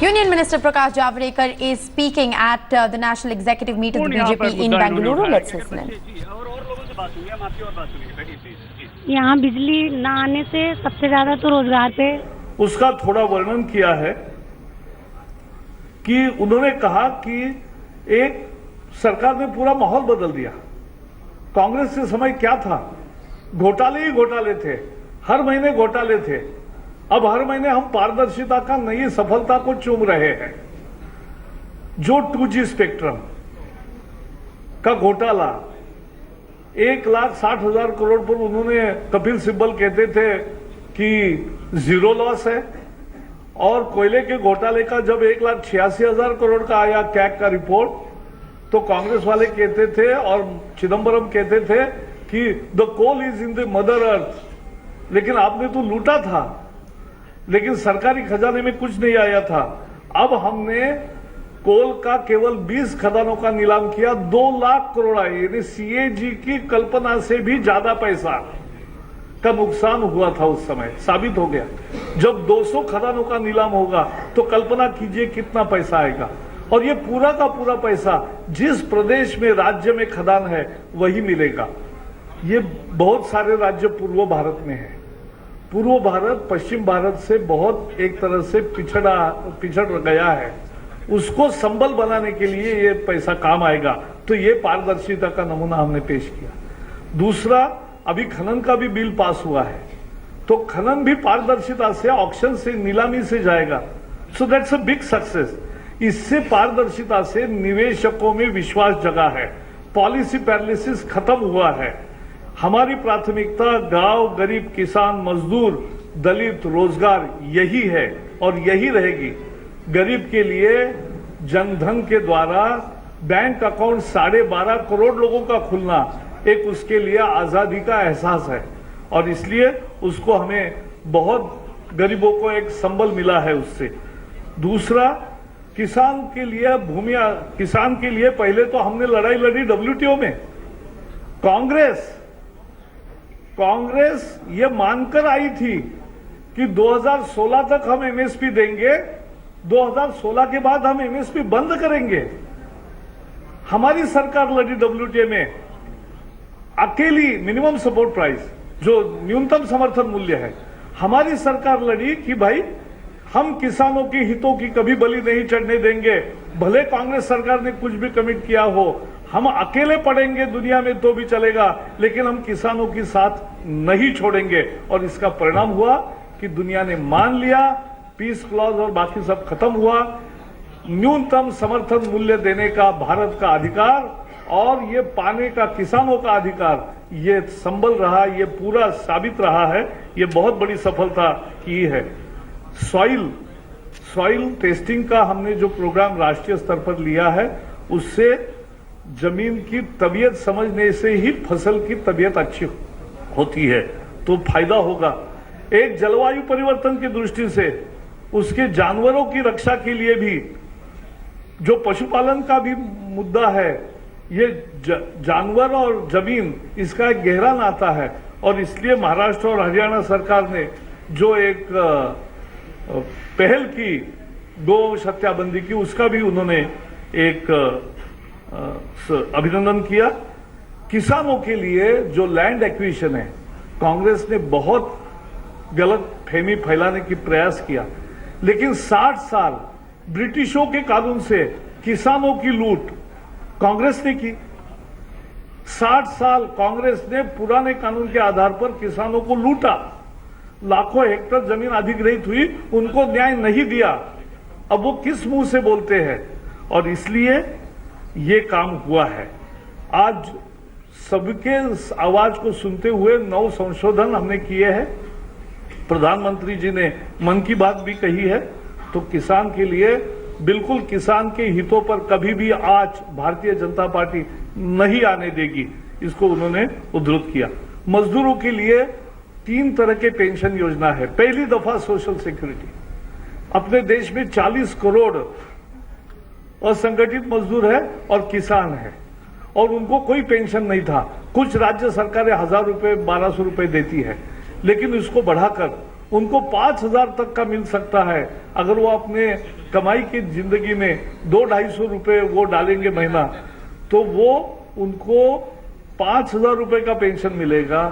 Union Minister Prakash Javadekar is speaking at the National Executive Meet of the BJP in Bengaluru. Let's listen in. यहाँ बिजली न आने से सबसे ज्यादा तो रोजगार पे उसका थोड़ा वर्णन किया है कि उन्होंने कहा कि एक सरकार ने पूरा माहौल बदल दिया। कांग्रेस के समय क्या था, घोटाले ही घोटाले थे, हर महीने घोटाले थे। अब हर महीने हम पारदर्शिता का नई सफलता को चूम रहे हैं। जो 2G स्पेक्ट्रम का घोटाला 1,60,000 करोड़ पर उन्होंने, कपिल सिब्बल कहते थे कि जीरो लॉस है, और कोयले के घोटाले का जब 1,86,000 करोड़ का आया कैग का रिपोर्ट, तो कांग्रेस वाले कहते थे और चिदंबरम कहते थे कि the coal is in the mother earth. लेकिन आपने तो लूटा था, लेकिन सरकारी खजाने में कुछ नहीं आया था। अब हमने कोल का केवल 20 खदानों का नीलाम किया, 2 लाख करोड़ आए, यानी CAG की कल्पना से भी ज्यादा पैसा का नुकसान हुआ था उस समय, साबित हो गया। जब 200 खदानों का नीलाम होगा तो कल्पना कीजिए कितना पैसा आएगा। और ये पूरा का पूरा पैसा जिस प्रदेश में, राज्य में खदान है वही मिलेगा। ये बहुत सारे राज्य पूर्व भारत में है। पूर्व भारत पश्चिम भारत से बहुत एक तरह से पिछड़ गया है। उसको संबल बनाने के लिए ये पैसा काम आएगा। तो ये पारदर्शिता का नमूना हमने पेश किया। दूसरा, अभी खनन का भी बिल पास हुआ है, तो खनन भी पारदर्शिता से, ऑक्शन से, नीलामी से जाएगा। So that's a big success. इससे पारदर्शिता से निवेशकों में विश्वास जगा है, पॉलिसी पैरालिसिस खत्म हुआ है। हमारी प्राथमिकता गांव, गरीब, किसान, मजदूर, दलित, रोजगार यही है और यही रहेगी। गरीब के लिए जनधन के द्वारा बैंक अकाउंट 12.5 करोड़ लोगों का खुलना एक उसके लिए आजादी का एहसास है, और इसलिए उसको हमें बहुत गरीबों को एक संबल मिला है उससे। दूसरा, किसान के लिए किसान के लिए पहले तो हमने लड़ाई लड़ी WTO में। कांग्रेस ये मानकर आई थी कि 2016 तक हम MSP देंगे, 2016 के बाद हम MSP बंद करेंगे। हमारी सरकार लड़ी WTO में अकेली मिनिमम सपोर्ट प्राइस, जो न्यूनतम समर्थन मूल्य है, हमारी सरकार लड़ी कि भाई हम किसानों के हितों की कभी बलि नहीं चढ़ने देंगे। भले कांग्रेस सरकार ने कुछ भी कमिट किया हो, हम अकेले पड़ेंगे दुनिया में तो भी चलेगा, लेकिन हम किसानों की साथ नहीं छोड़ेंगे। और इसका परिणाम हुआ कि दुनिया ने मान लिया, पीस क्लॉज और बाकी सब खत्म हुआ। न्यूनतम समर्थन मूल्य देने का भारत का अधिकार और ये पाने का किसानों का अधिकार, ये संबल रहा, ये पूरा साबित रहा है। ये बहुत बड़ी सफलता की है। सॉइल टेस्टिंग का हमने जो प्रोग्राम राष्ट्रीय स्तर पर लिया है, उससे जमीन की तबीयत समझने से ही फसल की तबीयत अच्छी होती है, तो फायदा होगा। एक जलवायु परिवर्तन की दृष्टि से उसके जानवरों की रक्षा के लिए भी, जो पशुपालन का भी मुद्दा है, ये जानवर और जमीन, इसका एक गहरा नाता है। और इसलिए महाराष्ट्र और हरियाणा सरकार ने जो एक पहल की, गौ हत्याबंदी की, उसका भी उन्होंने एक अभिनंदन किया। किसानों के लिए जो लैंड एक्विजिशन है, कांग्रेस ने बहुत गलत फहमी फैलाने की प्रयास किया, लेकिन 60 साल ब्रिटिशों के कानून से किसानों की लूट कांग्रेस ने की। 60 साल कांग्रेस ने पुराने कानून के आधार पर किसानों को लूटा, लाखों हेक्टर जमीन अधिग्रहित हुई, उनको न्याय नहीं दिया। अब वो किस मुंह से बोलते हैं? और इसलिए ये काम हुआ है। आज सबके आवाज को सुनते हुए 9 संशोधन हमने किए हैं। प्रधानमंत्री जी ने मन की बात भी कही है, तो किसान के लिए बिल्कुल, किसान के हितों पर कभी भी आज भारतीय जनता पार्टी नहीं आने देगी, इसको उन्होंने उद्धृत किया। मजदूरों के लिए 3 तरह के पेंशन योजना है। पहली दफा सोशल सिक्योरिटी। अपने देश में 40 करोड़ असंगठित मजदूर है और किसान है, और उनको कोई पेंशन नहीं था। कुछ राज्य सरकारें 1000 रुपए, 1200 रुपए देती है, लेकिन इसको बढ़ाकर उनको 5,000 तक का मिल सकता है अगर वो अपने कमाई की जिंदगी में 200-250 रुपए वो डालेंगे महीना, तो वो उनको 5,000 रुपए का पेंशन मिलेगा।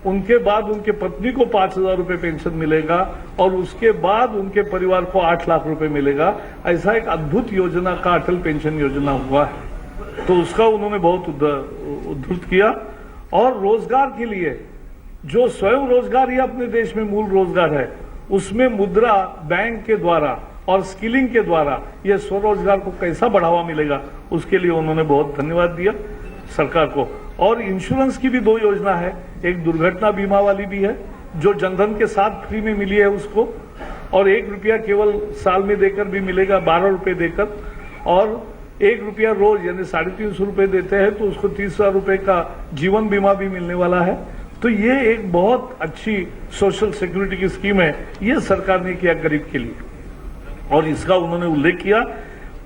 उनके बाद उनके पत्नी को 5,000 रुपए पेंशन मिलेगा और उसके बाद उनके परिवार को 8 लाख रुपए मिलेगा। ऐसा एक अद्भुत योजना का अटल पेंशन योजना हुआ है, तो उसका उन्होंने बहुत उद्धृत किया। और रोजगार के लिए जो स्वयं रोजगार ही अपने देश में मूल रोजगार है, उसमें मुद्रा बैंक के द्वारा और स्किलिंग के द्वारा ये स्वरोजगार को कैसा बढ़ावा मिलेगा, उसके लिए उन्होंने बहुत धन्यवाद दिया सरकार को। और इंश्योरेंस की भी 2 योजना है, एक दुर्घटना बीमा वाली भी है जो जनधन के साथ फ्री में मिली है उसको, और 1 रुपया केवल साल में देकर भी मिलेगा, 12 रुपए देकर, और 1 रुपया रोज यानी 350 रुपए देते हैं तो उसको 30,000 रुपए का जीवन बीमा भी मिलने वाला है। तो ये एक बहुत अच्छी सोशल सिक्योरिटी की स्कीम है, ये सरकार ने किया गरीब के लिए। और इसका उन्होंने उल्लेख किया,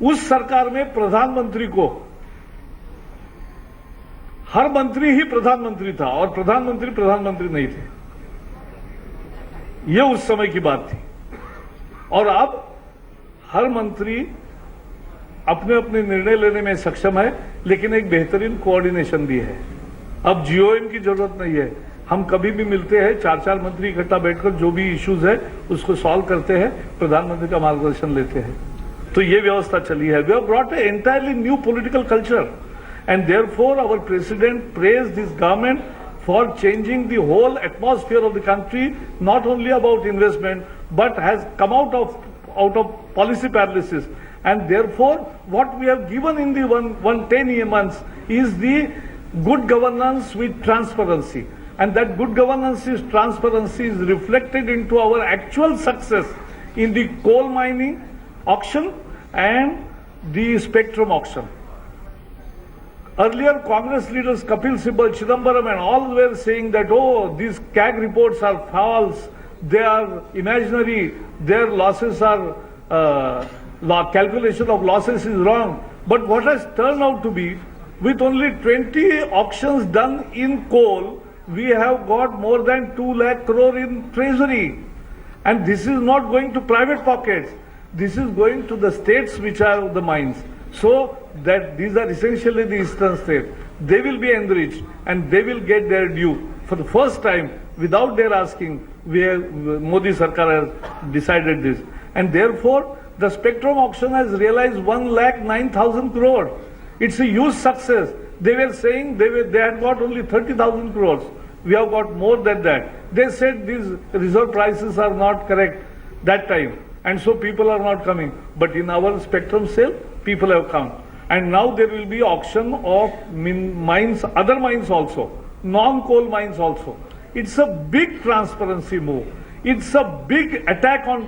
उस सरकार में प्रधानमंत्री को, हर मंत्री ही प्रधानमंत्री था और प्रधानमंत्री नहीं थे, ये उस समय की बात थी। और अब हर मंत्री अपने अपने निर्णय लेने में सक्षम है, लेकिन एक बेहतरीन कोऑर्डिनेशन भी है। अब जीओएम की जरूरत नहीं है, हम कभी भी मिलते हैं, 4-4 मंत्री इकट्ठा बैठकर जो भी इश्यूज है उसको सॉल्व करते हैं, प्रधानमंत्री का मार्गदर्शन लेते हैं। तो ये व्यवस्था चली है। We have brought a entirely new political culture and therefore our president praised this government for changing the whole atmosphere of the country, not only about investment but has come out of policy paralysis. And therefore what we have given in the 110 months is the good governance with transparency, and that good governance is transparency is reflected into our actual success in the coal mining auction and the spectrum auction. Earlier, Congress leaders Kapil Sibal, Chidambaram and all were saying that, oh, these CAG reports are false, they are imaginary, their losses are, calculation of losses is wrong. But what has turned out to be, with only 20 auctions done in coal, we have got more than 2 lakh crore in treasury. And this is not going to private pockets, this is going to the states which are the mines. So that these are essentially the eastern states. They will be enriched and they will get their due. For the first time, without their asking, Modi Sarkar has decided this. And therefore, the spectrum auction has realized 1,09,000 crore. It's a huge success. They were saying they had got only 30,000 crores. We have got more than that. They said these reserve prices are not correct that time. And so people are not coming. But in our spectrum sale, people have come. And now there will be auction of mines, other mines also, non-coal mines also. It's a big transparency move. It's a big attack on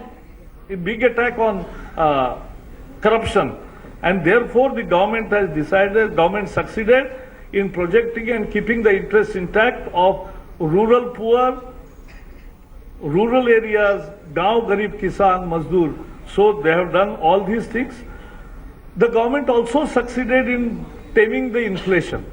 corruption. And therefore the government has decided, government succeeded in projecting and keeping the interests intact of rural poor, rural areas, Gaon Garib Kisan Mazdoor. So they have done all these things. The government also succeeded in taming the inflation.